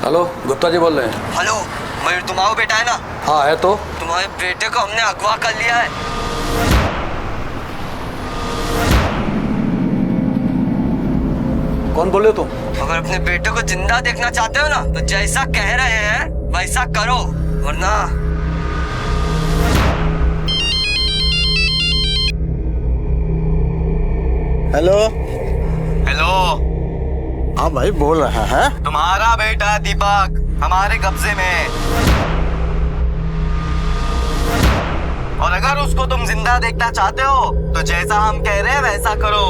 Hello, Gupta ji बोल रहे हैं। हेलो मयूर, तुम्हारा बेटा है ना? हाँ है तो। तुम्हारे बेटे को हमने अगवा कर लिया है। कौन बोल रहे हो तुम? अगर अपने बेटे को जिंदा देखना चाहते हो ना तो जैसा कह रहे हैं वैसा करो, वरना। हेलो। हेलो। हाँ भाई बोल रहा है। तुम्हारा बेटा दीपक हमारे कब्जे में है, और अगर उसको तुम जिंदा देखना चाहते हो तो जैसा हम कह रहे हैं वैसा करो।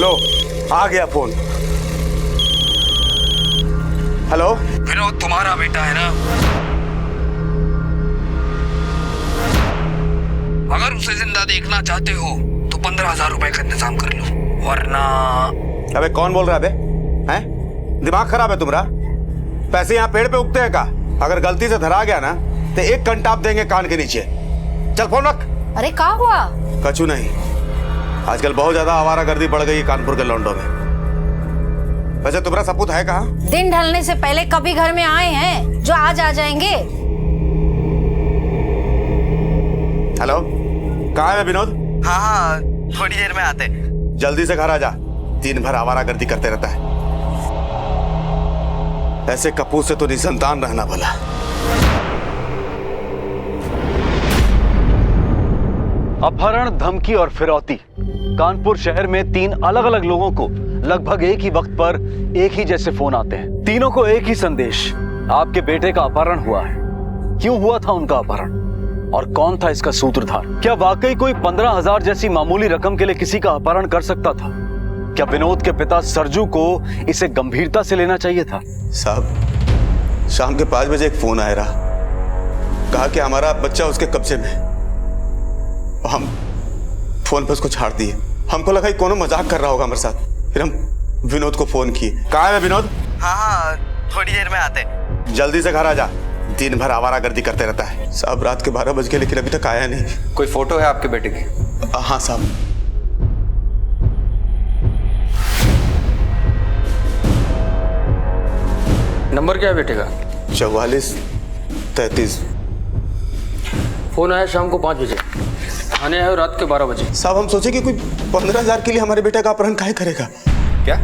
लो आ गया फोन। हेलो। विनोद तुम्हारा बेटा है ना? अगर उसे जिंदा देखना चाहते हो तो 15,000 रुपए का इंतजाम कर लो, वरना। अबे कौन बोल रहा है बे? हैं? दिमाग खराब है तुम्हारा? पैसे यहाँ पेड़ पे उगते हैं का? अगर गलती से धरा गया ना तो एक कंटाप देंगे कान के नीचे। चल फोन रख। अरे क्या हुआ? कछु नहीं, आजकल बहुत ज्यादा आवारागर्दी बढ़ गई है कानपुर के लौंडों में। वैसे तुम्हारा सपूत है कहाँ? दिन ढलने से पहले कभी घर में आए हैं जो आज आ जाएंगे? हेलो, कहाँ है विनोद? हाँ थोड़ी देर में आते। जल्दी से घर आ जा, दिन भर आवारागर्दी करते रहता है। ऐसे कपूत से तो निसंतान रहना भला। अपहरण, धमकी और फिरौती। कानपुर शहर में 3 अलग अलग लोगों को लगभग एक ही वक्त पर एक ही जैसे फोन आते हैं। तीनों को एक ही संदेश, आपके बेटे का अपहरण हुआ है। क्यों हुआ था उनका अपहरण और कौन था इसका सूत्रधार? क्या वाकई कोई 15,000 जैसी मामूली रकम के लिए किसी का अपहरण कर सकता था? क्या विनोद के पिता सरजू को इसे गंभीरता से लेना चाहिए था? साहब, शाम के 5 बजे एक फोन आया रहा, कहा कि हमारा बच्चा उसके कब्जे में। हम फोन पे उसको छाड़ दिए। हमको लगा कि कोनो मजाक कर रहा होगा हमारे साथ। फिर हम विनोद को फोन किए। कहाँ है विनोद? हाँ थोड़ी देर में आते। जल्दी से घर आ जा, दिन भर आवारागर्दी करते रहता है। साहब रात के 12 बज गए लेकिन अभी तक आया नहीं। कोई फोटो है आपके बेटे की? हाँ साहब। नंबर क्या है बेटे का? 4433। फोन आया शाम को 5 बजे, थाने आए रात के 12 बजे। साहब हम सोचे कि कोई 15,000 के लिए हमारे बेटे का अपहरण काहे करेगा? क्या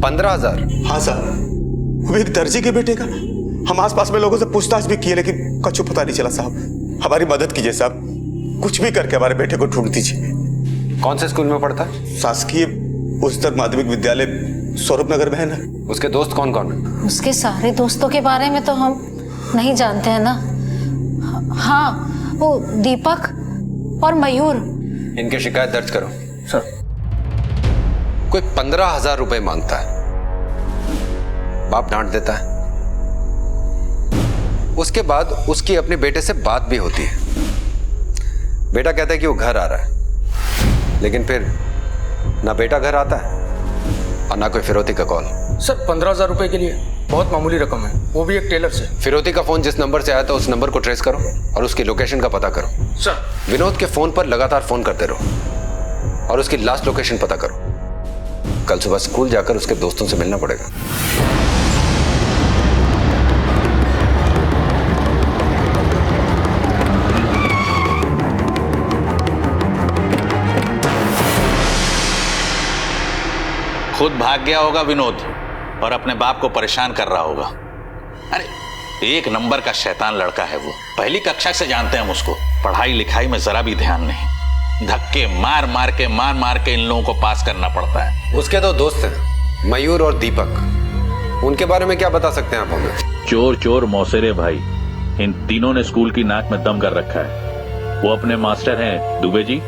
15,000? हाँ साहब, वो भी एक दर्जी के बेटे का। हम आसपास में लोगों से पूछताछ भी किए लेकिन कुछ पता नहीं चला। साहब हमारी मदद कीजिए साहब, कुछ भी करके हमारे बेटे को ढूंढ दीजिए। कौन से स्कूल में पढ़ता है? शासकीय उच्चतर माध्यमिक विद्यालय स्वरूप नगर में है ना। उसके दोस्त कौन कौन है? उसके सारे दोस्तों के बारे में तो हम नहीं जानते हैं ना। हाँ, वो दीपक और मयूर। इनकी शिकायत दर्ज करो। सर। कोई 15,000 रुपए मांगता है, बाप डांट देता है। उसके बाद उसकी अपने बेटे से बात भी होती है। बेटा कहता है कि वो घर आ रहा है, लेकिन फिर ना बेटा घर आता है और ना कोई फिरौती का कॉल। सर 15,000 रुपए के लिए बहुत मामूली रकम है, वो भी एक टेलर से। फिरौती का फोन जिस नंबर से आया था उस नंबर को ट्रेस करो और उसकी लोकेशन का पता करो। सर विनोद के फोन पर लगातार फोन करते रहो और उसकी लास्ट लोकेशन पता करो। कल सुबह स्कूल जाकर उसके दोस्तों से मिलना पड़ेगा। खुद भाग गया होगा विनोद और अपने बाप को परेशान कर रहा होगा। अरे एक नंबर का शैतान लड़का है वो। पहली कक्षा से जानते हैं हम उसको। पढ़ाई लिखाई में जरा भी ध्यान नहीं। धक्के मार मार के इन लोगों को पास करना पड़ता है। उसके 2 दोस्त हैं, मयूर और दीपक। उनके बारे में क्या बता सकते हैं आप हमें? चोर चोर मौसेरे भाई, इन तीनों ने स्कूल की नाक में दम कर रखा है। वो अपने मास्टर हैं दुबे जी,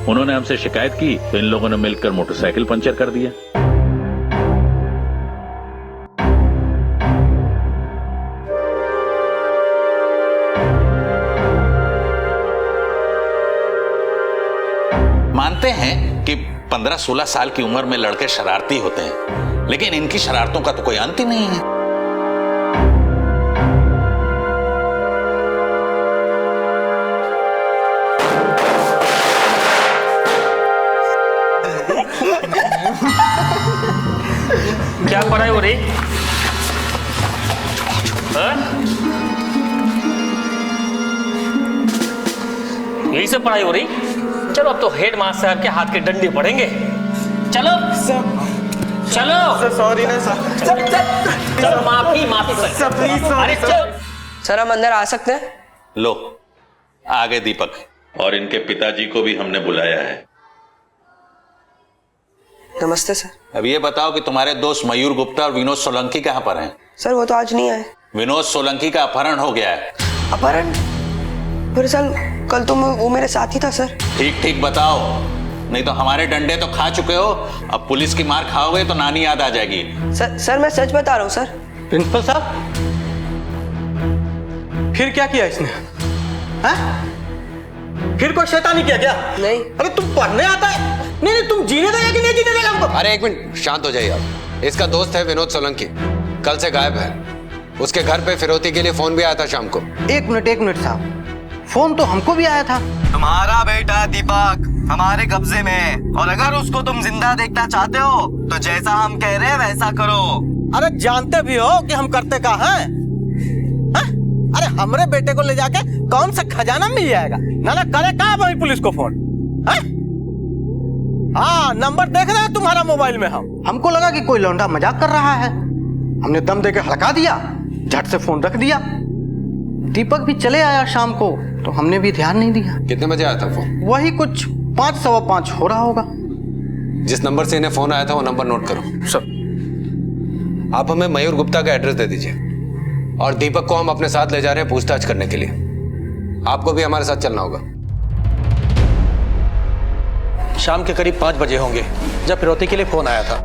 उन्होंने हमसे शिकायत की तो इन लोगों ने मिलकर मोटरसाइकिल पंचर कर दिया। मानते हैं कि 15-16 साल की उम्र में लड़के शरारती होते हैं, लेकिन इनकी शरारतों का तो कोई अंत ही नहीं है। क्या से पढ़ाई हो रही। चलो अब तो हेड मास्टर के हाथ के डंडे पड़ेंगे। चलो चलो सॉरी ना सर। चलो माफी सर प्लीज अरे चल। सर हम अंदर आ सकते हैं? लो आगे दीपक, और इनके पिताजी को भी हमने बुलाया है। नमस्ते सर। अब ये बताओ कि तुम्हारे दोस्त मयूर गुप्ता और विनोद सोलंकी कहाँ पर हैं? सर वो तो आज नहीं आए। विनोद सोलंकी का अपहरण हो गया है। अपहरण? फिर सर कल तो वो मेरे साथ ही था सर। ठीक ठीक बताओ, नहीं तो हमारे डंडे तो खा चुके हो, अब पुलिस की मार खाओगे तो नानी याद आ जाएगी। सर मैं सच बता रहा हूँ सर। प्रिंसिपल साहब, फिर क्या किया इसने? फिर कोई शैतानी किया क्या? नहीं। अरे तुम पढ़ने आता है? नहीं तुम जीने देगा कि नहीं जीने देगा हमको? अरे एक मिनट शांत हो जाइए आप। इसका दोस्त है विनोद सोलंकी, कल से गायब है। उसके घर पे फिरौती के लिए फोन भी आया था शाम को। एक मिनट साहब, फोन तो हमको भी आया था। तुम्हारा बेटा दीपक हमारे कब्जे में है, और अगर उसको तुम जिंदा देखना चाहते हो तो जैसा हम कह रहे हैं वैसा करो। अरे जानते भी हो कि हम करते का हैं? अरे हमरे बेटे को ले जाके कौन सा खजाना मिल जाएगा? ना करे का वही पुलिस को फोन? हाँ नंबर देख रहे हैं तुम्हारा मोबाइल में। हमको लगा कि कोई लौंडा मजाक कर रहा है, हमने दम देके हड़का दिया, झट से फोन रख दिया। दीपक भी चले आया शाम को तो हमने भी ध्यान नहीं दिया। कितने बजे आया था फोन? वही कुछ 5 सवा 5 हो रहा होगा। जिस नंबर से इन्हें फोन आया था वो नंबर नोट करो। सर आप हमें मयूर गुप्ता का एड्रेस दे दीजिए, और दीपक को हम अपने साथ ले जा रहे हैं पूछताछ करने के लिए। आपको भी हमारे साथ चलना होगा। शाम के करीब 5 बजे होंगे जब फिरौती के लिए फोन आया था।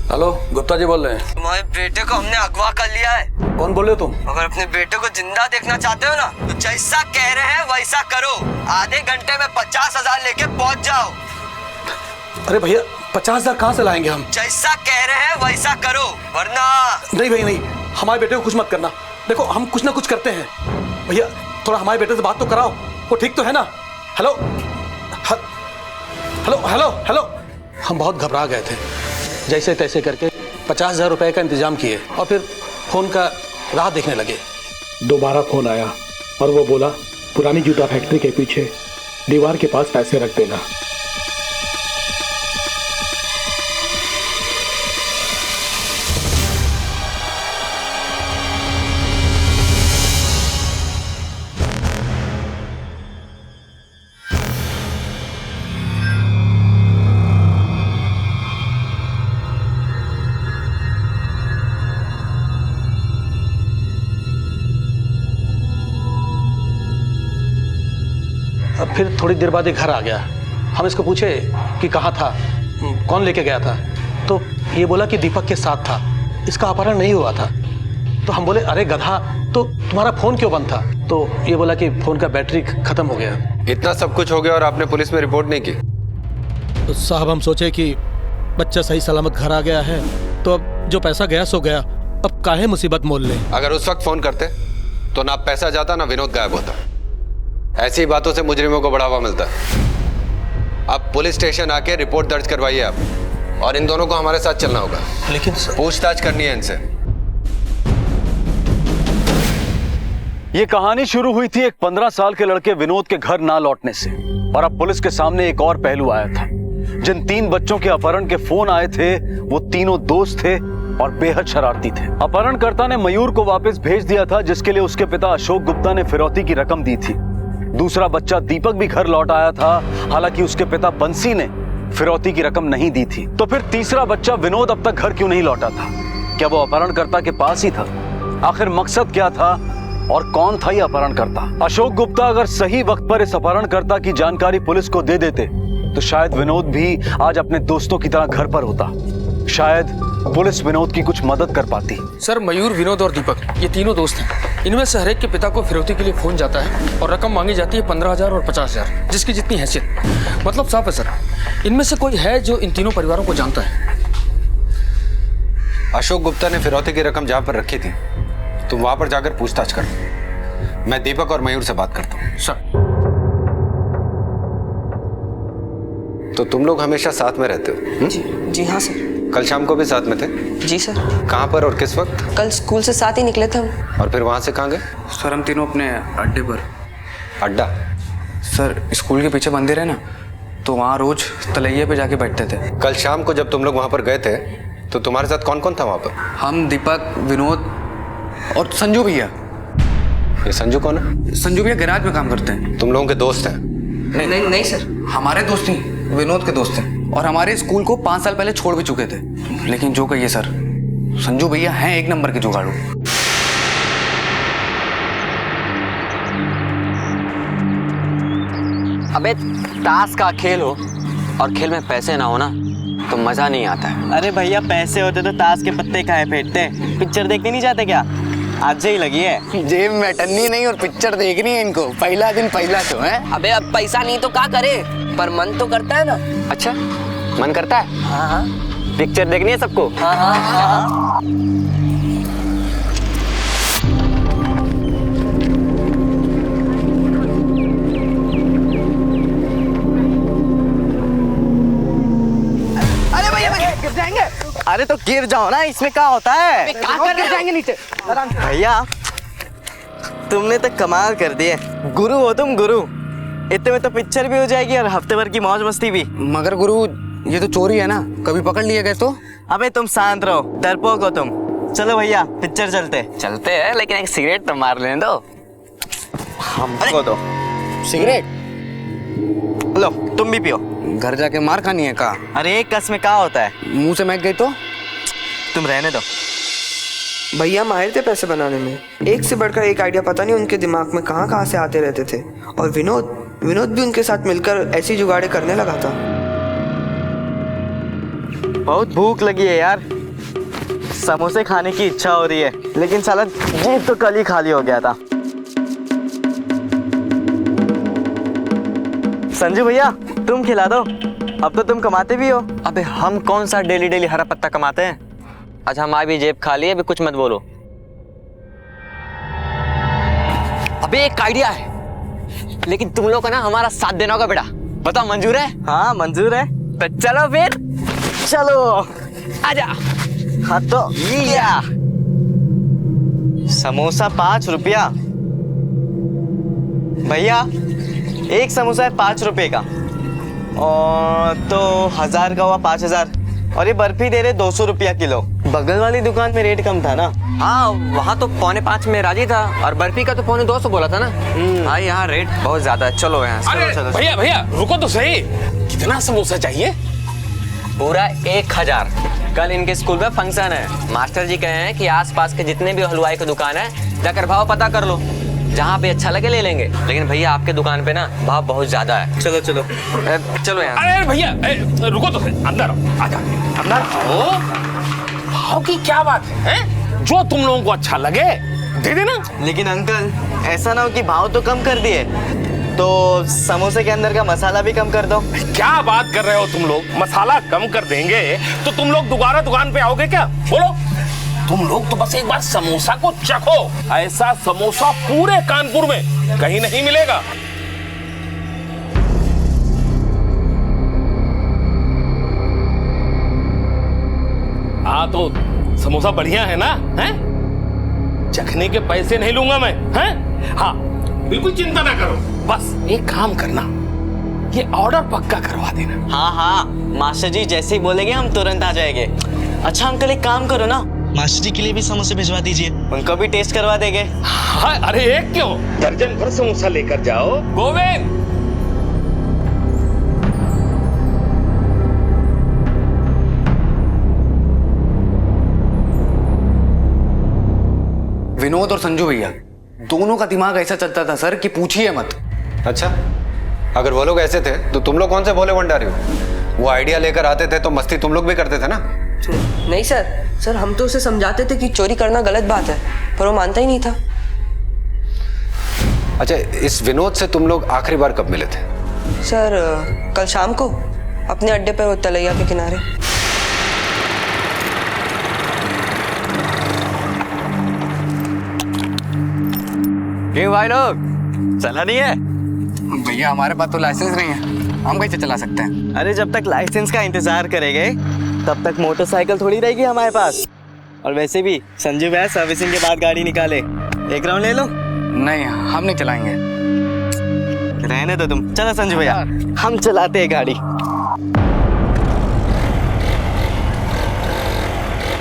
हेलो, गुप्ता जी बोल रहे हैं। तुम्हारे बेटे को हमने अगवा कर लिया है। कौन बोल रहे हो तुम? अगर अपने बेटे को जिंदा देखना चाहते हो ना तो जैसा कह रहे हैं वैसा करो। आधे घंटे में 50,000 लेके पहुंच जाओ। अरे भैया 50,000 कहाँ से लाएंगे हम? जैसा कह रहे हैं वैसा करो, वरना। नहीं भैया नहीं, हमारे बेटे को कुछ मत करना। देखो हम कुछ ना कुछ करते हैं। भैया थोड़ा हमारे बेटे से बात तो कराओ, वो ठीक तो है ना? Hello hello hello hello. हम बहुत घबरा गए थे, जैसे तैसे करके 50,000 रुपए का इंतजाम किए और फिर फोन का राह देखने लगे। दोबारा फोन आया और वो बोला पुरानी जूता फैक्ट्री के पीछे दीवार के पास पैसे रख देना। अब फिर थोड़ी देर बाद एक घर आ गया। हम इसको पूछे कि कहाँ था, कौन लेके गया था, तो ये बोला कि दीपक के साथ था, इसका अपहरण नहीं हुआ था। तो हम बोले अरे गधा, तो तुम्हारा फोन क्यों बंद था? तो ये बोला कि फोन का बैटरी खत्म हो गया। इतना सब कुछ हो गया और आपने पुलिस में रिपोर्ट नहीं की? तो साहब हम सोचे कि बच्चा सही सलामत घर आ गया है तो अब जो पैसा गया सो गया, अब काहे मुसीबत मोल ले। अगर उस वक्त फोन करते तो ना पैसा जाता ना विनोद गायब होता। ऐसी बातों से मुजरिमों को बढ़ावा मिलता है। अब पुलिस स्टेशन आके रिपोर्ट दर्ज करवाइए आप, और इन दोनों को हमारे साथ चलना होगा। लेकिन पूछताछ करनी है इनसे। ये कहानी शुरू हुई थी एक 15 साल के लड़के विनोद के घर ना लौटने से, और अब पुलिस के सामने एक और पहलू आया था। जिन 3 बच्चों के अपहरण के फोन आए थे वो तीनों दोस्त थे और बेहद शरारती थे। अपहरणकर्ता ने मयूर को वापस भेज दिया था, जिसके लिए उसके पिता अशोक गुप्ता ने फिरौती की रकम दी थी। दूसरा बच्चा दीपक भी घर लौट आया था, हालांकि उसके पिता बंसी ने फिरौती की रकम नहीं दी थी। तो फिर तीसरा बच्चा विनोद अब तक घर क्यों नहीं लौटा था? क्या वो अपहरणकर्ता के पास ही था? आखिर मकसद क्या था और कौन था ये अपहरणकर्ता? अशोक गुप्ता अगर सही वक्त पर इस अपहरणकर्ता की जानकारी पुलिस को दे देते तो शायद विनोद भी आज अपने दोस्तों की तरह घर पर होता। शायद पुलिस विनोद की कुछ मदद कर पाती। सर मयूर, विनोद और दीपक ये तीनों दोस्त हैं। इनमें से हर एक के पिता को फिरौती के लिए फोन जाता है और रकम मांगी जाती है 15,000 और 50,000, जिसकी जितनी हैसियत। मतलब साफ है सर, इनमें से कोई है जो इन तीनों परिवारों को जानता है। अशोक गुप्ता ने फिरौती की रकम जहां पर रखी थी तुम वहां पर जाकर पूछताछ कर। मैं दीपक और मयूर से बात करता हूँ। सर तो तुम लोग हमेशा साथ में रहते हो? जी हाँ सर। कल शाम को भी साथ में थे? जी सर। कहाँ पर और किस वक्त? कल स्कूल से साथ ही निकले थे हम। और फिर वहां से कहाँ गए? सर हम तीनों अपने अड्डे पर अड्डा? सर स्कूल के पीछे मंदिर है ना, तो वहाँ रोज तलैये पे जाके बैठते थे। कल शाम को जब तुम लोग वहां पर गए थे तो तुम्हारे साथ कौन कौन था वहां पर? हम, दीपक, विनोद और संजू भैया। ये संजू कौन है? संजू भैया गैराज में काम करते हैं। तुम लोगों के दोस्त हैं? नहीं सर, हमारे दोस्त नहीं, विनोद के दोस्त हैं, और हमारे स्कूल को 5 साल पहले छोड़ भी चुके थे। लेकिन जो कहिए सर, संजू भैया हैं एक नंबर के जुगाड़ू। अबे ताश का खेल हो और खेल में पैसे ना हो ना तो मजा नहीं आता है। अरे भैया पैसे होते तो ताश के पत्ते काहे फेंटते? पिक्चर देखने नहीं जाते क्या? आज ही लगी है जेब में टन्नी नहीं और पिक्चर देखनी है इनको। पहला दिन पहला शो है। अबे अब पैसा नहीं तो क्या करे, पर मन तो करता है ना। अच्छा मन करता है? हाँ पिक्चर देखनी है सबको? हाँ। अरे तो गिर जाओ ना, इसमें क्या होता है? गिर जाएंगे नीचे। भैया तुमने तो कमाल कर दिए, गुरु हो तुम गुरु। इतने में तो पिक्चर भी हो जाएगी और हफ्ते भर की मौज मस्ती भी। मगर गुरु ये तो चोरी है ना, कभी पकड़ लिए गए तो? अबे तुम शांत रहो, डरपोक हो तुम। चलो भैया पिक्चर चलते हैं, लेकिन एक सिगरेट तो मार लेने दो हमको। तो सिगरेट लो तुम भी पियो। घर जाके मार खानी है का? अरे एक कस में क्या होता है, मुंह से महक गई तो? तुम रहने दो। भैया माहिर थे पैसे बनाने में, एक से बढ़कर एक आइडिया पता नहीं उनके दिमाग में कहाँ से आते रहते थे। और विनोद भी उनके साथ मिलकर ऐसी जुगाड़े करने लगा था। बहुत भूख लगी है यार, समोसे खाने की इच्छा हो रही है, लेकिन साला जेब तो कल ही खाली हो गया था। संजू भैया तुम खिला दो, अब तो तुम कमाते भी हो। अबे हम कौन सा डेली हरा पत्ता कमाते हैं? आज हमारी भी जेब खाली है, अभी कुछ मत बोलो। अबे एक आइडिया है, लेकिन तुम लोग को ना हमारा साथ देना होगा बेटा। बताओ मंजूर है? हाँ मंजूर है, तो चलो फिर चलो आजा। हाँ तो लिया। समोसा 5 रुपया भैया, एक समोसा है 5 रुपए का, और तो 1000 का हुआ 5000। और ये बर्फी दे रहे 200 रुपया किलो। बगल वाली दुकान में रेट कम था ना? हाँ वहाँ तो 5.25 में राजी था, और बर्फी का तो 250 बोला था ना। हाँ यहाँ रेट बहुत ज्यादा है। चलो यहाँ चलो। भैया रुको तो सही, कितना समोसा चाहिए? पूरा 1000। कल इनके स्कूल में फंक्शन है, मास्टर जी कहे हैं कि आसपास के जितने भी हलवाई की दुकान है जाकर भाव पता कर लो, जहाँ पे अच्छा लगे ले लेंगे। लेकिन भैया आपके दुकान पे ना भाव बहुत ज्यादा है। चलो यहाँ। अरे भैया रुको तो सही, अंदर आजा, अंदर आओ। भाव की क्या बात है? जो तुम लोगों को अच्छा लगे दे देना। लेकिन अंकल ऐसा ना हो कि भाव तो कम कर दिए, तो समोसे के अंदर का मसाला भी कम कर दो। क्या बात कर रहे हो तुम लोग? मसाला कम कर देंगे तो तुम लोग दोबारा दुकान पे आओगे क्या? बोलो। तुम लोग तो बस एक बार समोसा को चखो, ऐसा समोसा पूरे कानपुर में कहीं नहीं मिलेगा। हाँ तो समोसा बढ़िया है ना? हैं? चखने के पैसे नहीं लूंगा मैं। हैं? हाँ बिल्कुल चिंता ना करो, बस एक काम करना, ये ऑर्डर पक्का करवा देना। हाँ मास्टर जी जैसे ही बोलेंगे हम तुरंत आ जाएंगे। अच्छा अंकल एक काम करो ना, मास्टर जी के लिए भी समोसे भिजवा दीजिए, उनको भी टेस्ट करवा देंगे। हाँ अरे एक क्यों, दर्जन भर समोसा लेकर जाओ। गोविंद विनोद और संजू भैया दोनों का दिमाग ऐसा चलता था सर कि पूछिए मत। अच्छा, अगर वो लोग ऐसे थे तो तुम लोग कौन से भोले भंडारी हो? वो आइडिया लेकर आते थे तो मस्ती तुम लोग भी करते थे ना? नहीं सर हम तो उसे समझाते थे कि चोरी करना गलत बात है, पर वो मानता ही नहीं था। अच्छा, इस विनोद से तुम लोग आखिरी बार कब मिले थे? सर कल शाम को अपने अड्डे पर तलैया के किनारे। क्यों भाई लोग चला नहीं है? भैया हमारे पास तो लाइसेंस नहीं है, हम कैसे चला सकते हैं? अरे जब तक लाइसेंस का इंतजार करेंगे तब तक मोटरसाइकिल थोड़ी रहेगी हमारे पास। और वैसे भी संजू भैया सर्विसिंग के बाद गाड़ी निकाले, एक राउंड ले लो। नहीं हम नहीं चलाएंगे। रहने दो तुम, चलो संजू भैया हम चलाते हैं गाड़ी।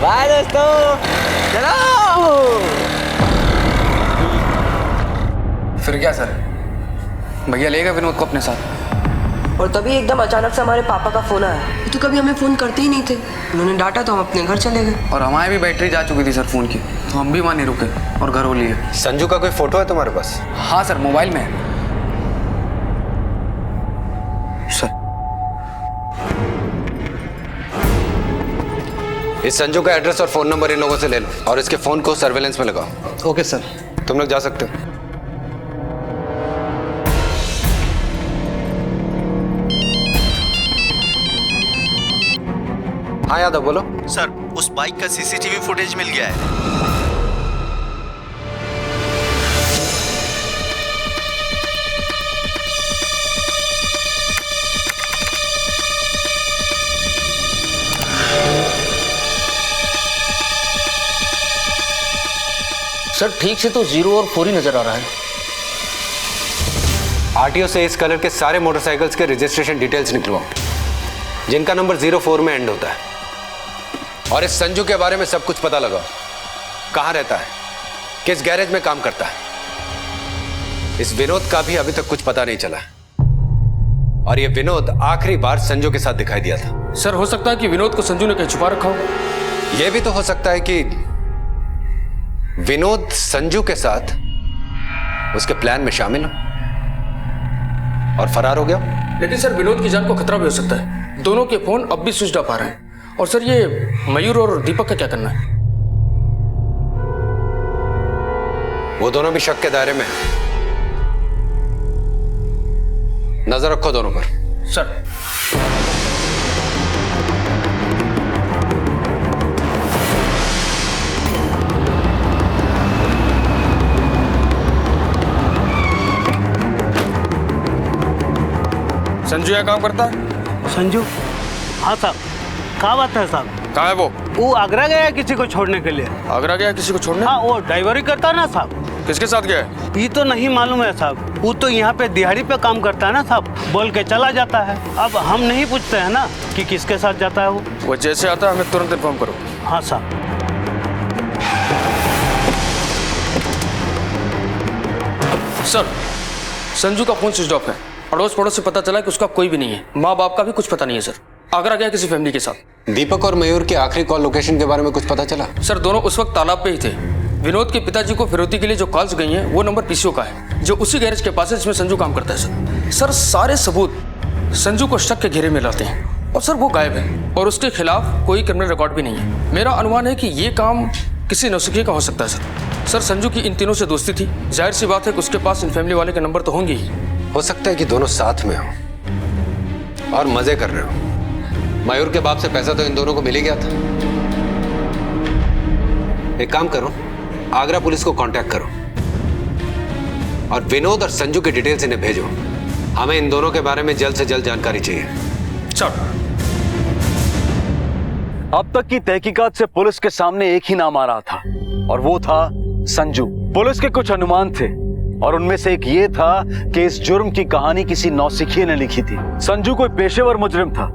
बाय दोस्तों, चलो। फिर क्या सर, भैया लेगा विनोद को अपने साथ? और तभी एकदम अचानक से हमारे पापा का फोन आया। तो कभी हमें फोन करते ही नहीं थे, उन्होंने डांटा तो हम अपने घर चले गए। और हमारी भी बैटरी जा चुकी थी सर फोन की, तो हम भी वहाँ नहीं रुके और घर हो लिए। संजू का कोई फोटो है तुम्हारे पास? हाँ सर, मोबाइल में है सर। इस संजू का एड्रेस और फोन नंबर इन लोगों से ले लो और इसके फोन को सर्वेलेंस में लगाओ। Okay sir. तुम लोग जा सकते हो। हाँ यादव बोलो। सर उस बाइक का सीसीटीवी फुटेज मिल गया है। सर ठीक से तो 0 और 4 ही नजर आ रहा है। आरटीओ से इस कलर के सारे मोटरसाइकिल्स के रजिस्ट्रेशन डिटेल्स निकलवाओ जिनका नंबर 04 में एंड होता है। और इस संजू के बारे में सब कुछ पता लगाओ, कहाँ रहता है, किस गैरेज में काम करता है। इस विनोद का भी अभी तक कुछ पता नहीं चला। और ये विनोद आखिरी बार संजू के साथ दिखाई दिया था। सर हो सकता है कि विनोद को संजू ने कहीं छुपा रखा हो। यह भी तो हो सकता है कि विनोद संजू के साथ उसके प्लान में शामिल हो और फरार हो गया। लेकिन सर विनोद की जान को खतरा भी हो सकता है। दोनों के फोन अब भी स्विच ऑफ आ रहे हैं। और सर ये मयूर और दीपक का क्या करना है? वो दोनों भी शक के दायरे में हैं। नजर रखो दोनों पर। सर संजू यहाँ काम करता है? संजू? हाँ साहब। कहाँ बात है साहब? कहाँ है वो? वो आगरा गया है किसी को छोड़ने के लिए। आगरा गया किसी को छोड़ने? हाँ वो ड्राइवरी करता है ना साहब। किसके साथ गया है? ये तो नहीं मालूम है साहब, वो तो यहाँ पे दिहाड़ी पे काम करता है ना साहब, बोल के चला जाता है। अब हम नहीं पूछते हैं ना कि किसके साथ जाता है वो जैसे आता है हमें तुरंत इन्फॉर्म करो। हाँ साहब। सर संजू का फोन स्विच ऑफ है। अड़ोस पड़ोस से पता चला कि उसका कोई भी नहीं है, माँ बाप का भी कुछ पता नहीं है सर। आगरा गया किसी फैमिली के साथ। दीपक और मयूर की आखिरी कॉल लोकेशन के बारे में कुछ पता चला? सर दोनों उस वक्त तालाब पे ही थे। विनोद के पिताजी को फिरौती के लिए जो कॉल्स गई हैं वो नंबर पीसीओ का है, जो उसी गैरेज के पास है जिसमें संजू काम करता है। सर सारे सबूत संजू को शक के घेरे में लाते हैं और सर वो गायब है और उसके खिलाफ कोई क्रिमिनल रिकॉर्ड भी नहीं है। मेरा अनुमान है कि ये काम किसी नौसिखिए का हो सकता है सर। सर संजू की इन तीनों से दोस्ती थी, जाहिर सी बात है कि उसके पास इन फैमिली वाले के नंबर तो होंगे ही। हो सकता है कि दोनों साथ में हो और मजे कर रहे हो। मयूर के बाप से पैसा तो इन दोनों को मिल ही गया था। एक काम करो, आगरा पुलिस को कांटेक्ट करो और विनोद और संजू की डिटेल्स इन्हें भेजो। हमें इन दोनों के बारे में जल्द से जल्द जानकारी चाहिए। चलो। अब तक की तहकीकात से पुलिस के सामने एक ही नाम आ रहा था और वो था संजू। पुलिस के कुछ अनुमान थे और उनमें से एक ये था कि इस जुर्म की कहानी किसी नौसिखिए ने लिखी थी। संजू कोई पेशेवर मुजरिम था,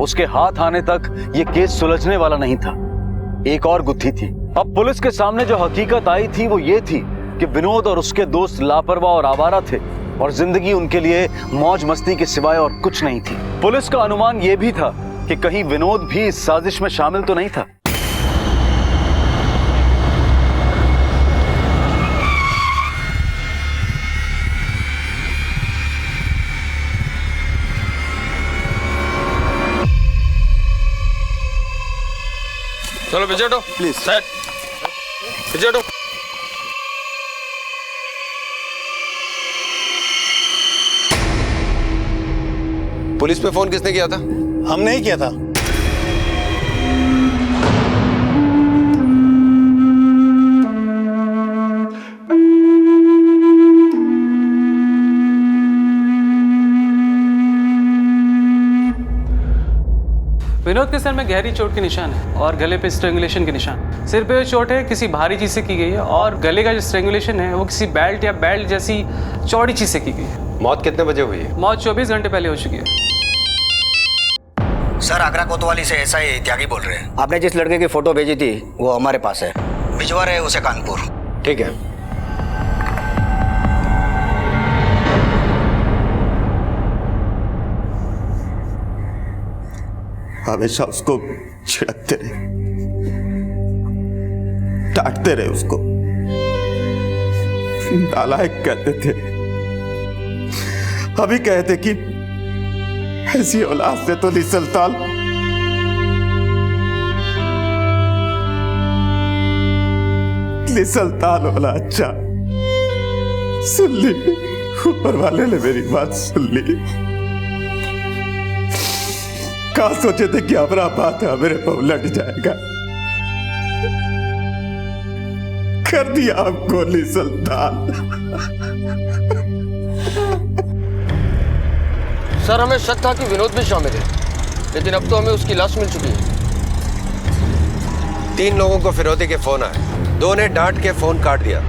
उसके हाथ आने तक ये केस सुलझने वाला नहीं था। एक और गुत्थी थी। अब पुलिस के सामने जो हकीकत आई थी वो ये थी कि विनोद और उसके दोस्त लापरवाह और आवारा थे और जिंदगी उनके लिए मौज मस्ती के सिवाय और कुछ नहीं थी। पुलिस का अनुमान ये भी था कि कहीं विनोद भी इस साजिश में शामिल तो नहीं था। चलो विजय हटो प्लीज। सेट विजय हटो। पुलिस पे फोन किसने किया था? हमने ही किया था। विनोद के सर में गहरी चोट के निशान है और गले पे स्ट्रेंगुलेशन के निशान। सिर पे चोट है किसी भारी चीज से की गई है और गले का जो स्ट्रेंगुलेशन है वो किसी बेल्ट या बेल्ट जैसी चौड़ी चीज से की गई है। मौत कितने बजे हुई है? मौत 24 घंटे पहले हो चुकी है। सर, आगरा कोतवाली से एसआई त्यागी बोल रहे हैं। आपने जिस लड़के की फोटो भेजी थी वो हमारे पास है, भिजवा रहे हैं उसे कानपुर। ठीक है। हमेशा उसको छिड़कते रहे, डांटते रहे उसको, नालायक कहते थे। अभी कहते कि ऐसी औलाद से तो निसलताल होला। अच्छा सुन ली, ऊपर वाले ने मेरी बात सुन ली। कहा सोचे थे कि हमारा बात मेरे पर उलट जाएगा, कर दिया आपको निसलताल। सर, हमें शक था कि विनोद भी शामिल है, लेकिन अब तो हमें उसकी लाश मिल चुकी है। 3 लोगों को फिरौती के फोन आए, 2 ने डांट के फोन काट दिया,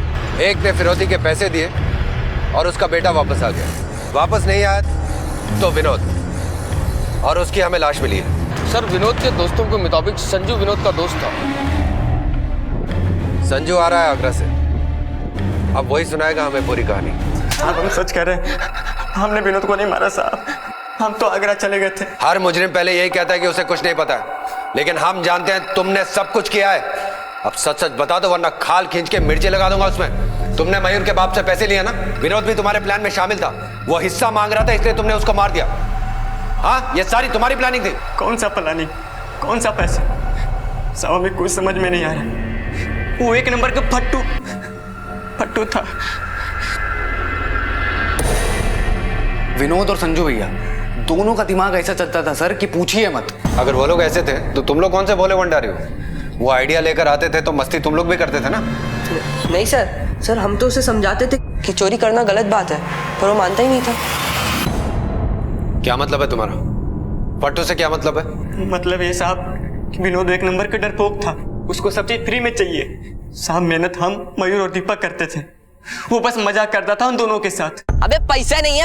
एक ने फिरौती के पैसे दिए और उसका बेटा वापस आ गया। वापस नहीं आया तो विनोद, और उसकी हमें लाश मिली है। सर, विनोद के दोस्तों के मुताबिक संजू विनोद का दोस्त था। संजू आ रहा है आगरा से, अब वही सुनाएगा हमें पूरी कहानी। आप हम सच कह रहे हैं, हमने विनोद को नहीं मारा साहब, हम तो आगरा चले गए थे। हर मुजरिम पहले यही कहता है कि उसे कुछ नहीं पता है, लेकिन हम जानते हैं तुमने सब कुछ किया है। अब सच सच बता दो वरना खाल खींच के मिर्ची लगा दूंगा उसमें। तुमने मयूर के बाप से पैसे लिए ना, विनोद भी तुम्हारे प्लान में शामिल था, वो हिस्सा मांग रहा था इसलिए तुमने उसको मार दिया। हाँ, ये सारी तुम्हारी प्लानिंग थी। कौन सा प्लानिंग, कौन सा पैसा साहब, हमें कुछ समझ में नहीं आ रहा। वो एक नंबर का फट्टू था। विनोद और संजू भैया दोनों का दिमाग ऐसा चलता था सर कि पूछिए मत। अगर वो लोग ऐसे थे तो तुम लोग कौन से भोले भंडारी हो? वो आइडिया लेकर आते थे तो मस्ती तुम लोग भी करते थे ना। नहीं सर, हम तो उसे समझाते थे कि चोरी करना गलत बात है, पर वो मानता ही नहीं था। क्या मतलब है तुम्हारा? फट्टू से क्या मतलब है? मतलब ये साहब कि विनोद एक नंबर का डरपोक था, उसको सब चीज फ्री में चाहिए। साहब, मेहनत हम मयूर और दीपक करते थे, वो बस मजाक करता था उन दोनों के साथ। अबे पैसा नहीं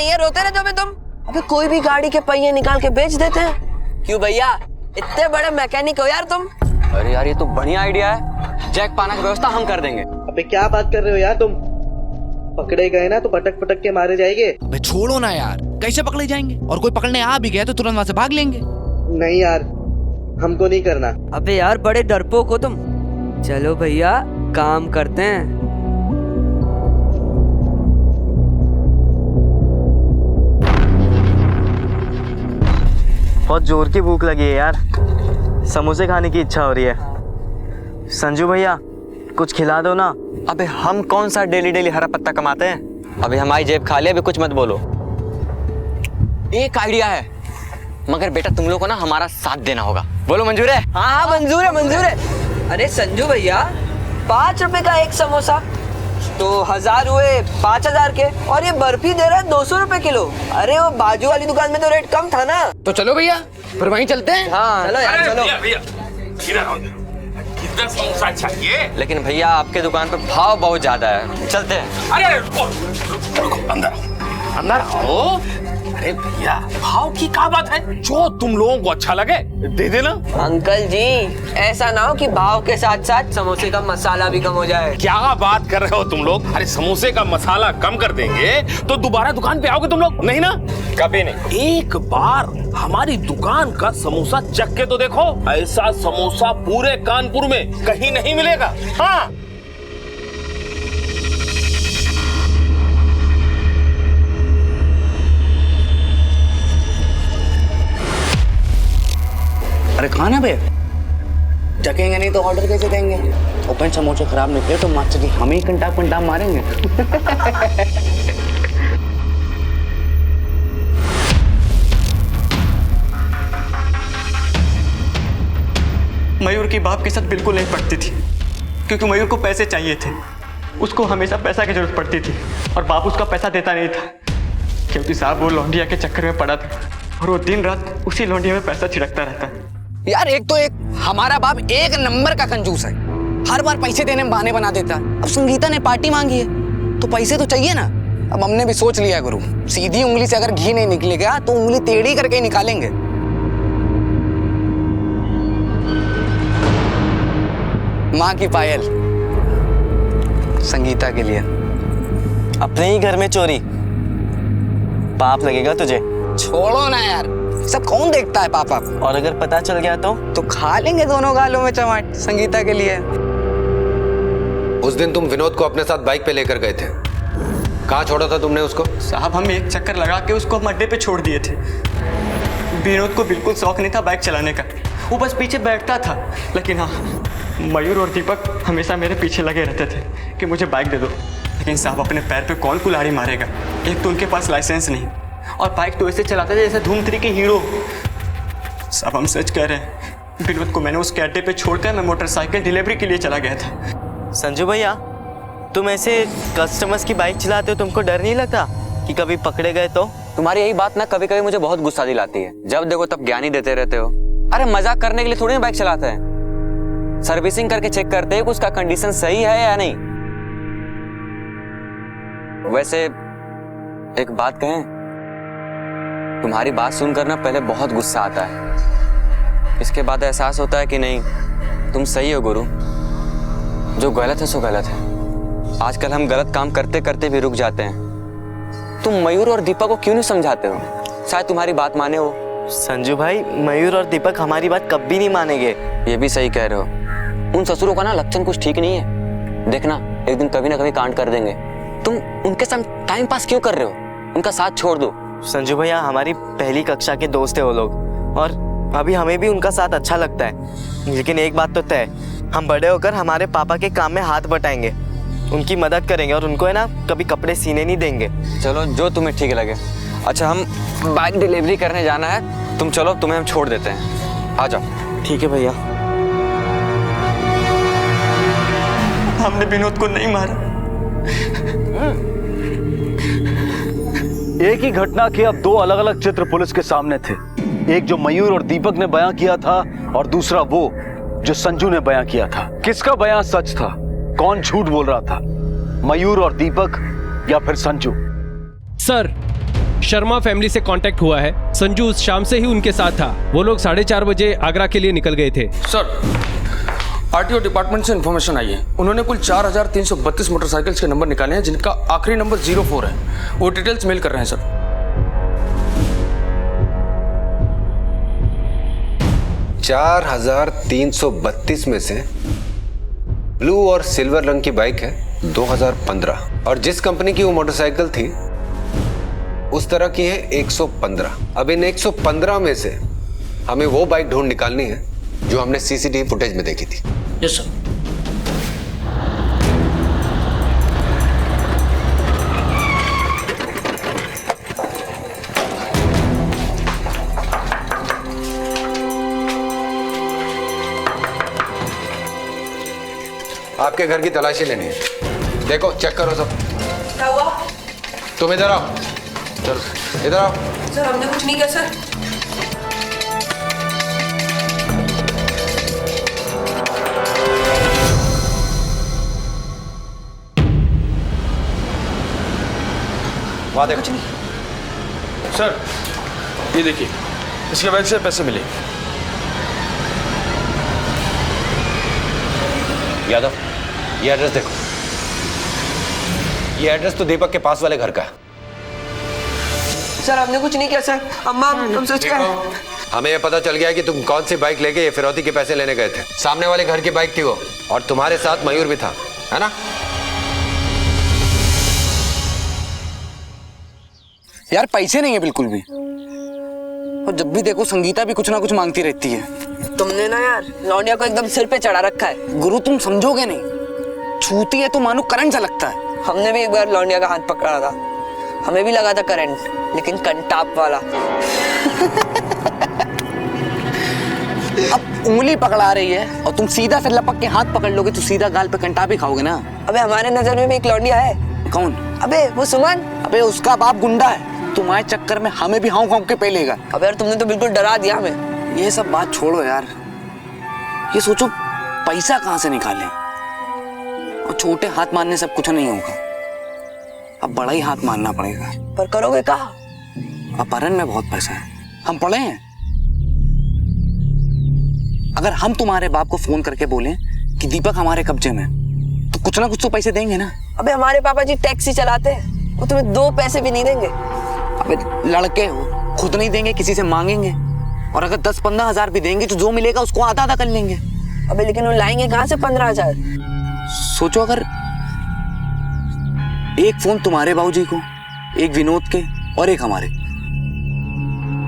है, रोते रहते हो तुम। अबे कोई भी गाड़ी के पहिए निकाल के बेच देते हैं। क्यों भैया, इतने बड़े मैकेनिक हो यार तुम। अरे यार, ये तो बढ़िया आइडिया है, जैक पाना की व्यवस्था हम कर देंगे। अबे क्या बात कर रहे हो यार तुम? पकड़े गए ना तो पटक के मारे जाएंगे। अबे छोड़ो ना यार, कैसे पकड़े जाएंगे? और कोई पकड़ने आ भी गया तो तुरंत वहां से भाग लेंगे। नहीं यार, हमको नहीं करना। अबे यार, बड़े डरपोक हो तुम। चलो भैया, काम करते हैं। बहुत जोर की भूख लगी है यार, समोसे खाने की इच्छा हो रही है। संजू भैया कुछ खिला दो ना। अबे हम कौन सा डेली हरा पत्ता कमाते हैं? अभी हमारी जेब खाली है, अभी कुछ मत बोलो। एक आइडिया है, मगर बेटा तुम लोग को ना हमारा साथ देना होगा। बोलो मंजूर है? हाँ, मंजूर है। अरे संजू भैया, 5 रुपए का एक समोसा तो 1000 हुए 5000 के, और ये बर्फी दे रहा है 200 रुपए किलो। अरे वो बाजू वाली दुकान में तो रेट कम था ना। तो चलो भैया, फिर वहीं चलते हैं। हाँ चलो यार, चलो। कितना समोसा चाहिए? लेकिन भैया आपके दुकान पे भाव बहुत ज्यादा है, चलते हैं। अरे रुको, अंदर आओ। अरे भैया, भाव की क्या बात है, जो तुम लोगों को अच्छा लगे दे देना। अंकल जी, ऐसा ना हो कि भाव के साथ साथ समोसे का मसाला भी कम हो जाए। क्या बात कर रहे हो तुम लोग? अरे समोसे का मसाला कम कर देंगे तो दोबारा दुकान पे आओगे तुम लोग? नहीं ना, कभी नहीं। एक बार हमारी दुकान का समोसा चख के तो देखो, ऐसा समोसा पूरे कानपुर में कहीं नहीं मिलेगा। हाँ, अरे खाना बे, चखेंगे नहीं तो ऑर्डर कैसे देंगे? ओपन समोसे खराब निकले तो मास्टर जी हम ही कंटा मारेंगे। मयूर की बाप के साथ बिल्कुल नहीं पड़ती थी, क्योंकि मयूर को पैसे चाहिए थे। उसको हमेशा पैसा की जरूरत पड़ती थी और बाप उसका पैसा देता नहीं था, क्योंकि साहब वो लौंडिया के चक्कर में पड़ा था और वो दिन रात उसी लौंडिया में पैसा छिड़कता रहता। यार एक तो एक हमारा बाप एक नंबर का कंजूस है, हर बार पैसे देने में बहाने बना देता है। अब संगीता ने पार्टी मांगी है तो पैसे तो चाहिए ना। अब हमने भी सोच लिया है गुरु, सीधी उंगली से अगर घी नहीं निकलेगा तो उंगली टेढ़ी करके ही निकालेंगे। माँ की पायल संगीता के लिए। अपने ही घर में चोरी, पाप लगेगा तुझे। छोड़ो ना यार, सब कौन देखता है पापा। और अगर पता चल गया तो खा लेंगे दोनों गालों में चमाट संगीता के लिए। उस दिन तुम विनोद को अपने साथ बाइक पे लेकर गए थे, कहाँ छोड़ा था तुमने उसको? साहब हम एक चक्कर लगा के उसको हम अड्डे पे छोड़ दिए थे। विनोद को बिल्कुल शौक नहीं था बाइक चलाने का, वो बस पीछे बैठता था। लेकिन हाँ, मयूर और दीपक हमेशा मेरे पीछे लगे रहते थे कि मुझे बाइक दे दो। लेकिन साहब अपने पैर पे कौन कुल्हाड़ी मारेगा, एक तो उनके पास लाइसेंस नहीं और बाइक तो ऐसे चलाते थे जैसे धूम-3 के हीरो। साहब हम सच कह रहे हैं, विनोद को मैंने उसके अड्डे पे छोड़कर मैं मोटरसाइकिल डिलीवरी के लिए चला गया था। संजू भैया, तुम ऐसे कस्टमर्स की बाइक चलाते हो, तुमको डर नहीं लगता कि कभी पकड़े गए तो? तुम्हारी यही बात ना कभी कभी मुझे बहुत गुस्सा दिलाती है। जब देखो तब ज्ञानी देते रहते हो। अरे मजाक करने के लिए थोड़ी ना बाइक चलाते हैं, सर्विसिंग करके चेक करते हैं कि उसका कंडीशन सही है या नहीं। वैसे एक बात कहें, तुम्हारी बात सुनकर ना पहले बहुत गुस्सा आता है, इसके बाद एहसास होता है कि नहीं तुम सही हो गुरु, जो गलत है सो गलत है। आजकल हम गलत काम करते करते भी रुक जाते हैं। तुम मयूर और दीपक को क्यों नहीं समझाते हो? शायद तुम्हारी बात माने हो। संजू भाई, मयूर और दीपक हमारी बात कभी नहीं मानेंगे। ये भी सही कह रहे हो। उन ससुरों का ना लक्षण कुछ ठीक नहीं है। देखना एक दिन कभी ना कभी कांड कर देंगे। तुम उनके साथ टाइम पास क्यों कर रहे हो? उनका साथ छोड़ दो। संजू भैया, हमारी पहली कक्षा के दोस्त है वो लोग, और अभी हमें भी उनका साथ अच्छा लगता है। लेकिन एक बात तो तय, हम बड़े होकर हमारे पापा के काम में हाथ बटाएंगे, उनकी मदद करेंगे और उनको है ना कभी कपड़े सीने नहीं देंगे। चलो जो तुम्हें ठीक लगे। अच्छा, हम बाइक डिलीवरी करने जाना है, तुम चलो, तुम्हें हम छोड़ देते हैं, आ जाओ। ठीक है भैया। हमने विनोद को नहीं मारा। एक ही घटना के अब दो अलग अलग चित्र पुलिस के सामने थे। एक जो मयूर और दीपक ने बयां किया था और दूसरा वो जो संजू ने बयां किया था। किसका बयां सच था? कौन झूठ बोल रहा था? मयूर और दीपक या फिर संजू? सर, शर्मा फैमिली से कांटेक्ट हुआ है। संजू उस शाम से ही उनके साथ था। वो लोग 4:30 बजे आगरा के लिए निकल गए थे। सर, आरटीओ डिपार्टमेंट से इन्फॉर्मेशन आई है। उन्होंने कुल 4332 मोटरसाइकिल्स के नंबर निकाले हैं, जिनका आखिरी नंबर 04 है। वो डिटेल्स मेल कर रहे हैं सर। 4332 में से ब्लू और सिल्वर रंग की बाइक है 2015, और जिस कंपनी की वो मोटरसाइकिल थी उस तरह की है 115। अब इन 115 में से हमें वो बाइक ढूंढ निकालनी है जो हमने सीसीटीवी फुटेज में देखी थी। Yes sir. आपके घर की तलाशी लेनी है। देखो, चेक करो सब। क्या हुआ? तुम इधर आओ। चलो इधर आओ। सर, हमने कुछ नहीं किया सर। वहां देखो। सर, ये देखिए, इसके बैंक से पैसे मिले। यादव, ये एड्रेस देखो। ये एड्रेस तो दीपक के पास वाले घर का है। सर, हमने कुछ नहीं किया सर। अम्मा, हम सच कह रहे हैं। हमें ये पता चल गया है कि तुम कौन सी बाइक लेके ये फिरौती के पैसे लेने गए थे। सामने वाले घर की बाइक थी वो, और तुम्हारे साथ मयूर भी था, है ना? यार पैसे नहीं है बिल्कुल भी, और जब भी देखो संगीता भी कुछ ना कुछ मांगती रहती है। तुमने ना यार लौंडिया को एकदम सिर पे चढ़ा रखा है। गुरु तुम समझोगे नहीं, छूती है तो मानो करंट सा लगता है। हमने भी एक बार लौंडिया का हाथ पकड़ा था, हमें भी लगा था करंट, लेकिन कंटाप वाला। अब उंगली पकड़ा रही है और तुम सीधा से लपक के हाथ पकड़ लोगे तो सीधा गाल पे कंटाप ही खाओगे ना। अबे हमारे नजर में भी एक लौंडिया है। कौन? अबे वो सुमन। अबे उसका बाप गुंडा है, तुम्हारे चक्कर में हमें भी हाउ हाउ के पेलेगा। अबे यार तुमने तो बिल्कुल डरा दिया हमें। ये सब बात छोड़ो यार, ये सोचो पैसा कहां से निकालें, और छोटे हाथ मारने सब कुछ नहीं होगा। अब बड़ा ही हाथ मारना पड़ेगा। पर करोगे कहा? अपहरण में बहुत पैसा है, हम पढ़े हैं। अगर हम तुम्हारे बाप को फोन करके बोलें कि दीपक हमारे कब्जे में, तो कुछ ना कुछ तो पैसे देंगे ना। अबे हमारे पापा जी टैक्सी चलाते हैं, वो तुम्हें 2 पैसे भी नहीं देंगे। अबे लड़के हो, खुद नहीं देंगे, किसी से मांगेंगे। और अगर 10-15 हजार भी देंगे तो जो मिलेगा उसको आधा आधा कर लेंगे। अबे लेकिन वो लाएंगे कहाँ से 15,000? सोचो, अगर एक फोन तुम्हारे बाबूजी को, एक विनोद के और एक हमारे,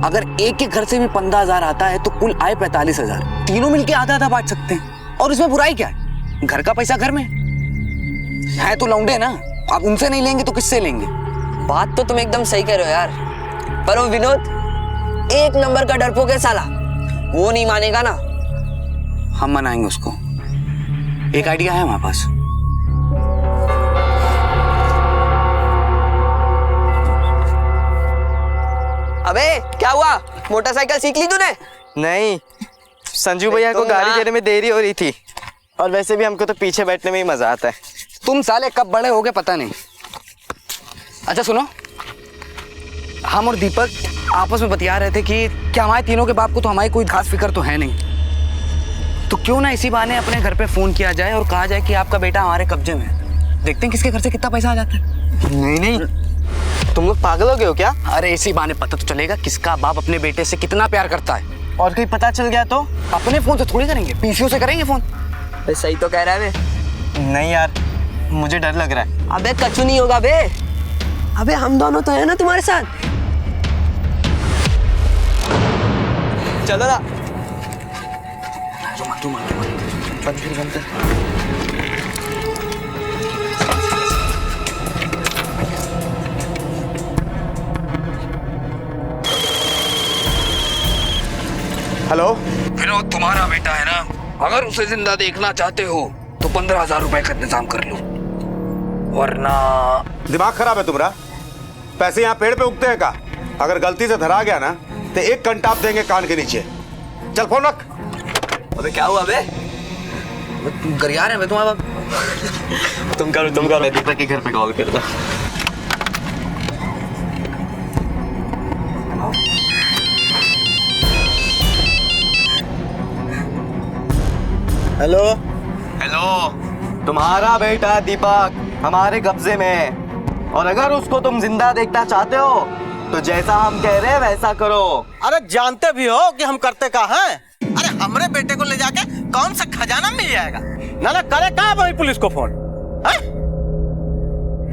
अगर एक के घर से भी 15,000 आता है तो कुल आए 45,000। तीनों मिलके आधा आधा बांट सकते हैं। और इसमें बुराई क्या है? घर का पैसा घर में है तो लौंडे ना, आप उनसे नहीं लेंगे तो किससे लेंगे? बात तो तुम एकदम सही कह रहे हो यार, पर वो विनोद 1 नंबर का डरपोक है साला, वो नहीं मानेगा ना। हम मनाएंगे उसको। एक आइडिया है हमारे पास। अबे क्या हुआ, मोटरसाइकिल सीख ली तूने? नहीं, संजू भैया को गाड़ी देने में देरी हो रही थी, और वैसे भी हमको तो पीछे बैठने में ही मजा आता है। तुम साले कब बड़े हो गए पता नहीं। अच्छा सुनो, हम और दीपक आपस में बतिया रहे थे कि क्या हमारे तीनों के बाप को तो हमारी कोई खास फिक्र तो है नहीं, तो क्यों ना इसी बहाने अपने घर पे फोन किया जाए और कहा जाए कि आपका बेटा हमारे कब्जे में है। देखते हैं किसके घर से कितना पैसा आ जाता है। नहीं नहीं, तुम लोग पागल हो गए हो क्या? अरे इसी बहाने पता तो चलेगा किसका बाप अपने बेटे से कितना प्यार करता है। और कहीं पता चल गया तो अपने फोन से थोड़ी करेंगे, पीसीओ से करेंगे फोन। सही तो कह रहा है बे। नहीं यार, मुझे डर लग रहा है। अबे कछु नहीं होगा बे। अबे हम दोनों तो है ना तुम्हारे साथ। चलो ना। हेलो विनोद, तुम्हारा बेटा है ना, अगर उसे जिंदा देखना चाहते हो तो 15,000 रुपए का इंतजाम कर लो, वरना। दिमाग खराब है तुम्हारा? पैसे यहाँ पेड़ पे उगते हैं का? अगर गलती से धरा गया ना तो एक कंटाप देंगे कान के नीचे। चल फोन रख। अबे क्या हुआ बे? गरिया रहे हैं तुम्हारा बाप। तुम करो मैं दीपक के घर पे कॉल करता। हेलो हेलो, तुम्हारा बेटा दीपक हमारे कब्जे में है, और अगर उसको तुम जिंदा देखना चाहते हो तो जैसा हम कह रहे हैं वैसा करो। अरे जानते भी हो कि हम करते का हैं? अरे हमरे बेटे को ले जाके कौन सा खजाना मिल जाएगा? ना करे कहा वही पुलिस को फोन है?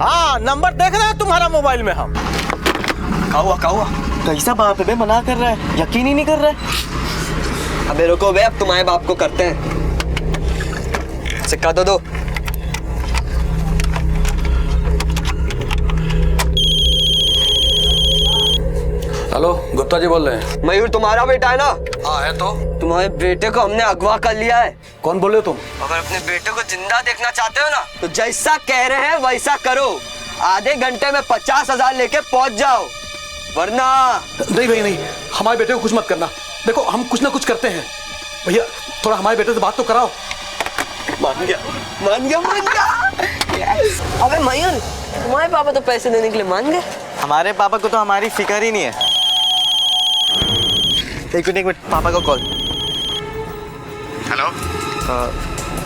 हाँ, नंबर देख रहे हैं तुम्हारा मोबाइल में हम। क्या हुआ? कैसा बाप है बे, मना कर रहा है, यकीन ही नहीं कर रहा है। अबे रुको बे, अब तुम्हारे बाप को करते हैं। सिक्का तो दो। हेलो, गुप्ता जी बोल रहे हैं। मयूर तुम्हारा बेटा है ना? हाँ है तो। तुम्हारे बेटे को हमने अगवा कर लिया है। कौन बोल रहे हो तुम? अगर अपने बेटे को जिंदा देखना चाहते हो ना तो जैसा कह रहे हैं वैसा करो। आधे घंटे में 50,000 लेके पहुंच जाओ, वरना। नहीं भाई नहीं, हमारे बेटे को कुछ मत करना। देखो हम कुछ ना कुछ करते हैं भैया, थोड़ा हमारे बेटे से बात तो कराओ। मान गया। अबे मयूर, तुम्हारे पापा तो पैसे देने के लिए मान गए। हमारे पापा को तो हमारी फिक्र ही नहीं है। एक मिनट, पापा को कॉल। हेलो।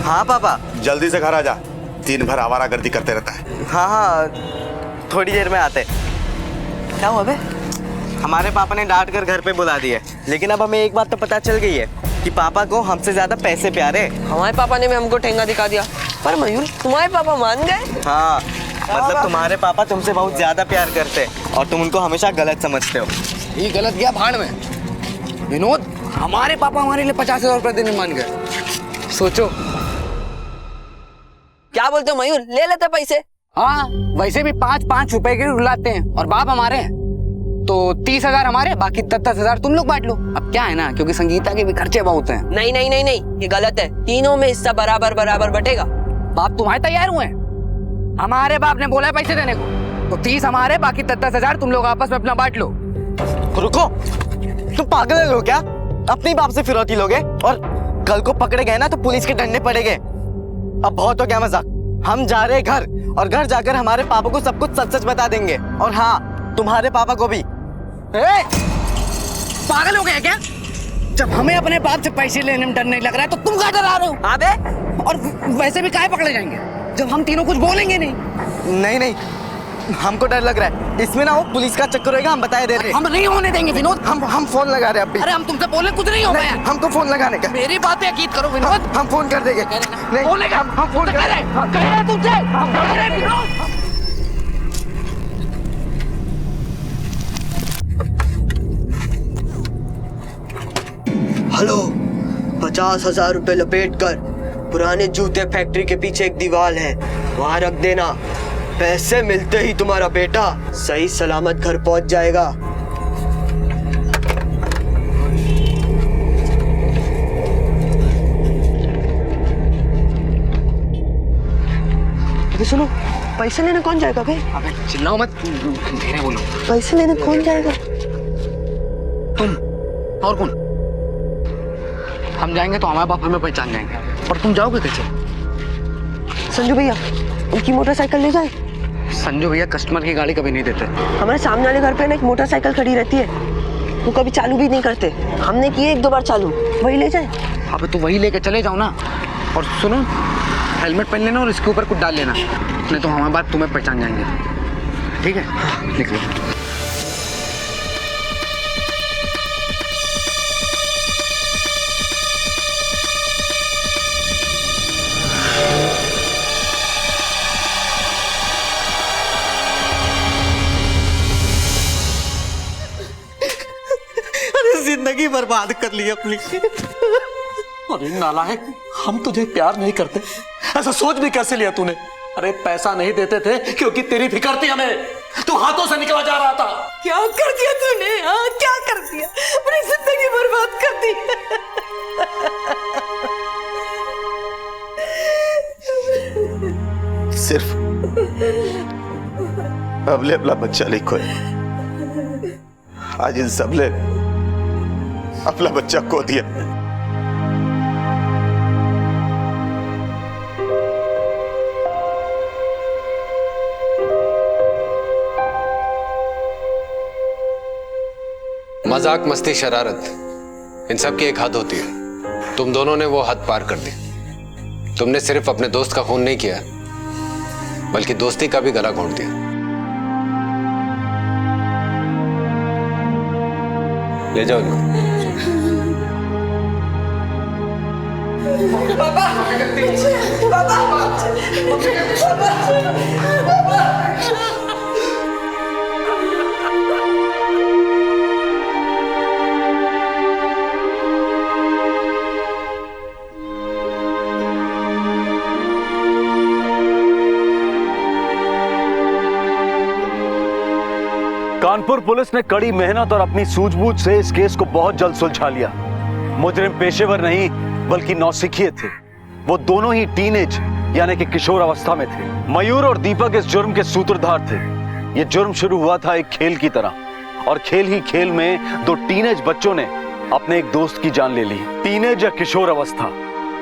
हाँ पापा। जल्दी से घर आ जा, दिन भर आवारागर्दी करते रहता है। हाँ, थोड़ी देर में आते। क्या हुआ बे? हमारे पापा ने डांट कर घर पे बुला दिया, लेकिन अब हमें एक बात तो पता चल गई है कि पापा को हमसे ज्यादा पैसे प्यारे। हमारे पापा ने भी हमको ठेंगा दिखा दिया। पर मयूर, तुम्हारे पापा मान गए? हाँ, मतलब तुम्हारे पापा तुमसे बहुत ज्यादा प्यार करते हैं और तुम उनको हमेशा गलत समझते हो। ये गलत गया भाड़ में। विनोद, हमारे पापा हमारे लिए 50,000 रुपए देने मान गए। सोचो। क्या बोलते हो मयूर, ले लेते पैसे? हाँ, वैसे भी 5-5 रुपए के रुलाते हैं, और बाप हमारे हैं तो 30,000 हमारे, बाकी 10,000 तुम लोग बांट लो। अब क्या है ना, क्योंकि संगीता के भी खर्चे बहुत हैं। नहीं, ये गलत है। तीनों में हिस्सा बराबर बटेगा। बाप तुम्हारे तैयार हुए हैं? हमारे बाप ने बोला है पैसे देने को, तो 30 हमारे, बाकी 10,000 तुम लोग आपस में अपना बांट लो। रुको, तुम पागल हो क्या? अपने बाप से फिरौती लोगे और कल को पकड़े गए ना तो पुलिस के डंडे पड़ेंगे। अब बहुत हो गया मजाक, हम जा रहे घर, और घर जाकर हमारे पापा को सब कुछ सच सच बता देंगे। और हाँ, तुम्हारे पापा को भी। पागल हो गया क्या? जब हमें अपने बाप से पैसे लेने में डर नहीं लग रहा है तो तुम क्या डरा रहे हो? अबे, और वैसे भी काहे पकड़े जाएंगे जब हम तीनों कुछ बोलेंगे नहीं? नहीं नहीं, हमको डर लग रहा है। इसमें ना वो पुलिस का चक्कर होगा, हम बताए दे रहे हैं। हम नहीं होने देंगे विनोद। हम फोन लगा रहे हैं अभी। अरे हम तुमसे बोले कुछ नहीं होगा यार। हमको फोन लगाने का। मेरी बात यकीन करो विनोद। हम फोन कर देंगे। नहीं, बोलेगा हम फोन कर रहे हैं तुमसे। हम बोल रहे हैं विनोद। हेलो, 50,000 रुपए लपेट कर पुराने जूते फैक्ट्री के पीछे एक दीवार है, वहां रख देना। पैसे मिलते ही तुम्हारा बेटा सही सलामत घर पहुंच जाएगा। अबे सुनो, पैसे लेने कौन जाएगा बे? अबे चिल्लाओ मत, धीरे बोलो। पैसे लेने कौन जाएगा? तुम और कौन? हम जाएंगे तो हमारे बाप हमें पहचान जाएंगे, और तुम जाओगे कैसे? संजू भैया, उनकी मोटरसाइकिल ले जाए। संजू भैया कस्टमर की गाड़ी कभी नहीं देते। हमारे सामने वाले घर पे ना एक मोटरसाइकिल खड़ी रहती है, वो कभी चालू भी नहीं करते। हमने किए 1-2 बार चालू, वही ले जाए। अब तो वही लेके चले जाओ ना। और सुनो, हेलमेट पहन लेना और इसके ऊपर कुछ डाल लेना, नहीं तो हमारे बाप तुम्हें पहचान जाएंगे। ठीक है, लिख लो। जिंदगी बर्बाद कर ली अपनी। अरे नालायक, हम तुझे प्यार नहीं करते, ऐसा सोच भी कैसे लिया तूने? अरे पैसा नहीं देते थे क्योंकि तेरी फिक्र थी हमें, तू हाथों से निकला जा रहा था। क्या कर दिया तूने? हाँ, क्या कर दिया? अपनी जिंदगी बर्बाद कर दी। सिर्फ अबले अपना बच्चा नहीं खोए, आज इन सबले अपना बच्चा खो दिया। मजाक, मस्ती, शरारत, इन सब की एक हद होती है। तुम दोनों ने वो हद पार कर दी। तुमने सिर्फ अपने दोस्त का खून नहीं किया, बल्कि दोस्ती का भी गला घोंट दिया। ले जाओ इनको। पापा, कानपुर पुलिस ने कड़ी मेहनत और अपनी सूझबूझ से इस केस को बहुत जल्द सुलझा लिया। मुजरिम पेशेवर नहीं बल्कि नौसिखिए थे। वो दोनों ही टीनेज यानी कि किशोर अवस्था में थे। मयूर और दीपक इस जुर्म के सूत्रधार थे। ये जुर्म शुरू हुआ था एक खेल की तरह, और खेल ही खेल में 2 टीनेज बच्चों ने अपने एक दोस्त की जान ले ली। टीनेज या किशोर अवस्था,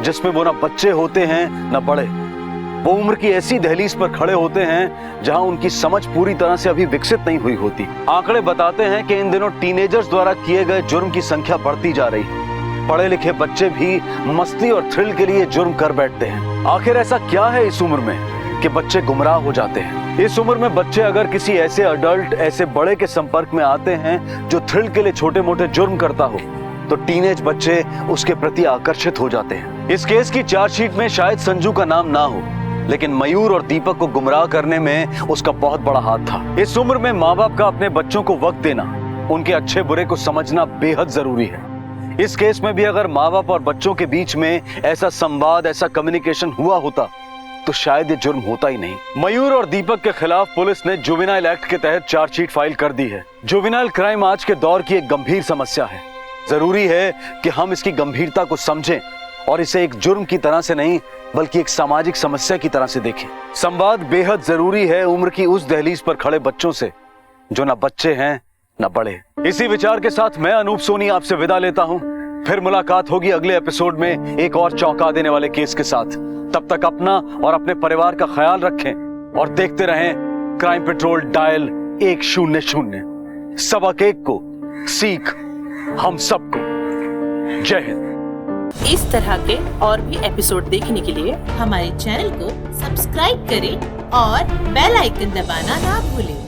जिसमें वो ना बच्चे होते हैं ना बड़े। वो उम्र की ऐसी दहलीज पर खड़े होते हैं जहां उनकी समझ पूरी तरह से अभी विकसित नहीं हुई होती। आंकड़े बताते हैं कि इन दिनों टीनेजर्स द्वारा किए गए जुर्म की संख्या बढ़ती जा रही है। पढ़े लिखे बच्चे भी मस्ती और थ्रिल के लिए जुर्म कर बैठते हैं। आखिर ऐसा क्या है इस उम्र में कि बच्चे गुमराह हो जाते हैं? इस उम्र में बच्चे अगर किसी ऐसे अडल्ट, ऐसे बड़े के संपर्क में आते हैं जो थ्रिल के लिए छोटे मोटे जुर्म करता हो, तो टीनेज बच्चे उसके प्रति आकर्षित हो जाते हैं। इस केस की चार्जशीट में शायद संजू का नाम ना हो, लेकिन मयूर और दीपक को गुमराह करने में उसका बहुत बड़ा हाथ था। इस उम्र में माँ बाप का अपने बच्चों को वक्त देना, उनके अच्छे बुरे को समझना बेहद जरूरी है। इस केस में भी अगर माँ बाप और बच्चों के बीच में ऐसा संवाद, ऐसा कम्युनिकेशन हुआ होता तो शायद ये जुर्म होता ही नहीं। मयूर और दीपक के खिलाफ पुलिस ने जुवेनाइल एक्ट के तहत चार्जशीट फाइल कर दी है। जुवेनाइल क्राइम आज के दौर की एक गंभीर समस्या है। जरूरी है कि हम इसकी गंभीरता को समझें और इसे एक जुर्म की तरह से नहीं बल्कि एक सामाजिक समस्या की तरह से देखें। संवाद बेहद जरूरी है उम्र की उस दहलीज पर खड़े बच्चों से जो ना बच्चे हैं ना बड़े। इसी विचार के साथ मैं अनूप सोनी आपसे विदा लेता हूं। फिर मुलाकात होगी अगले एपिसोड में एक और चौंका देने वाले केस के साथ। तब तक अपना और अपने परिवार का ख्याल रखें और देखते रहें क्राइम पेट्रोल डायल 100। सबक एक को सीख हम सबको। जय हिंद। इस तरह के और भी एपिसोड देखने के लिए हमारे चैनल को सब्सक्राइब करें और बेल आइकन दबाना ना भूलें।